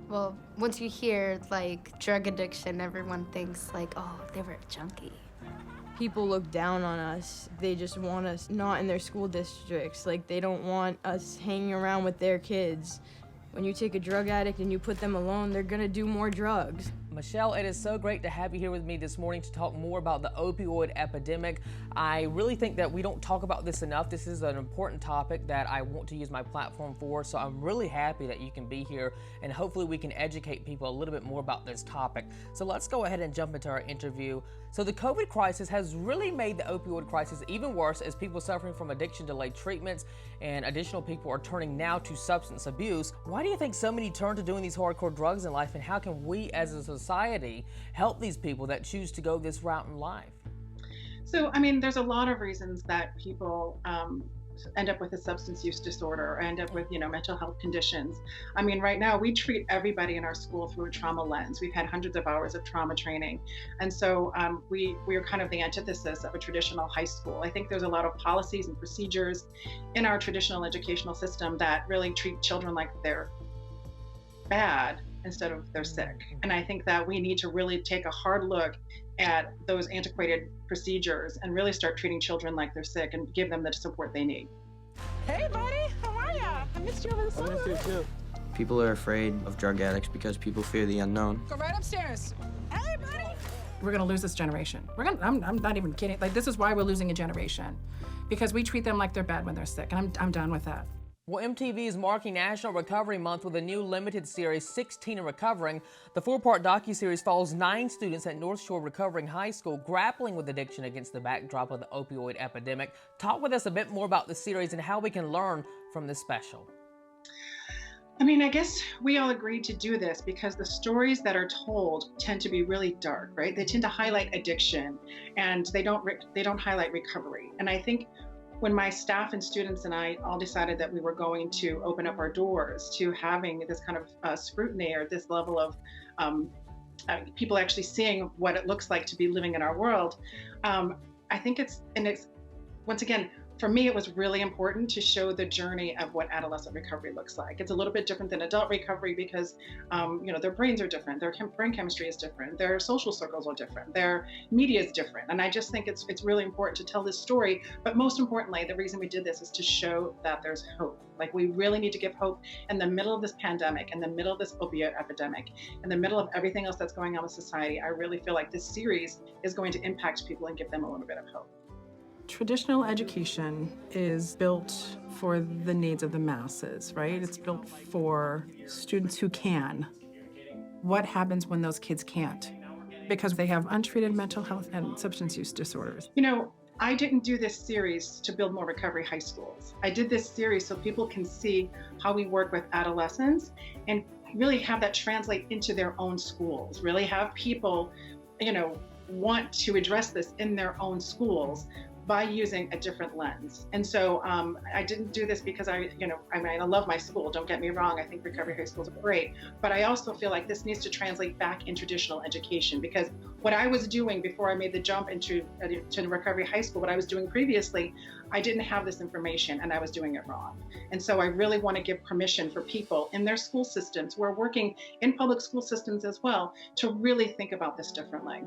Well, once you hear, like, drug addiction, everyone thinks, like, oh, they were a junkie. People look down on us. They just want us not in their school districts. Like, they don't want us hanging around with their kids. When you take a drug addict and you put them alone, they're gonna do more drugs. Michelle, it is so great to have you here with me this morning to talk more about the opioid epidemic. I really think that we don't talk about this enough. This is an important topic that I want to use my platform for, so I'm really happy that you can be here, and hopefully we can educate people a little bit more about this topic. So let's go ahead and jump into our interview. So the COVID crisis has really made the opioid crisis even worse, as people suffering from addiction delayed treatments and additional people are turning now to substance abuse. Why do you think so many turn to doing these hardcore drugs in life, and how can we as a society help these people that choose to go this route in life? So, I mean, there's a lot of reasons that people end up with a substance use disorder or end up with, mental health conditions. I mean, right now we treat everybody in our school through a trauma lens. We've had hundreds of hours of trauma training. And so we are kind of the antithesis of a traditional high school. I think there's a lot of policies and procedures in our traditional educational system that really treat children like they're bad instead of they're sick. And I think that we need to really take a hard look at those antiquated procedures and really start treating children like they're sick and give them the support they need. Hey buddy, how are ya? I missed you over the summer. I missed you too. People are afraid of drug addicts because people fear the unknown. Go right upstairs. Hey buddy. We're gonna lose this generation. I'm not even kidding. Like, this is why we're losing a generation, because we treat them like they're bad when they're sick, and I'm done with that. Well, MTV is marking National Recovery Month with a new limited series, 16 and Recovering. The 4-part docuseries follows 9 students at North Shore Recovering High School grappling with addiction against the backdrop of the opioid epidemic. Talk with us a bit more about the series and how we can learn from this special. I mean, I guess we all agreed to do this because the stories that are told tend to be really dark, right? They tend to highlight addiction, and they don't highlight recovery. And I think when my staff and students and I all decided that we were going to open up our doors to having this kind of scrutiny, or this level of people actually seeing what it looks like to be living in our world, I think it's once again, for me, it was really important to show the journey of what adolescent recovery looks like. It's a little bit different than adult recovery because, their brains are different, their brain chemistry is different, their social circles are different, their media is different. And I just think it's really important to tell this story. But most importantly, the reason we did this is to show that there's hope. Like, we really need to give hope in the middle of this pandemic, in the middle of this opioid epidemic, in the middle of everything else that's going on with society. I really feel like this series is going to impact people and give them a little bit of hope. Traditional education is built for the needs of the masses, right? It's built for students who can. What happens when those kids can't? Because they have untreated mental health and substance use disorders. I didn't do this series to build more recovery high schools. I did this series so people can see how we work with adolescents and really have that translate into their own schools, really have people, want to address this in their own schools by using a different lens. And so I didn't do this because I love my school, don't get me wrong, I think recovery high schools are great, but I also feel like this needs to translate back in traditional education, because what I was doing before I made the jump into recovery high school, what I was doing previously, I didn't have this information and I was doing it wrong. And so I really want to give permission for people in their school systems who are working in public school systems as well to really think about this differently.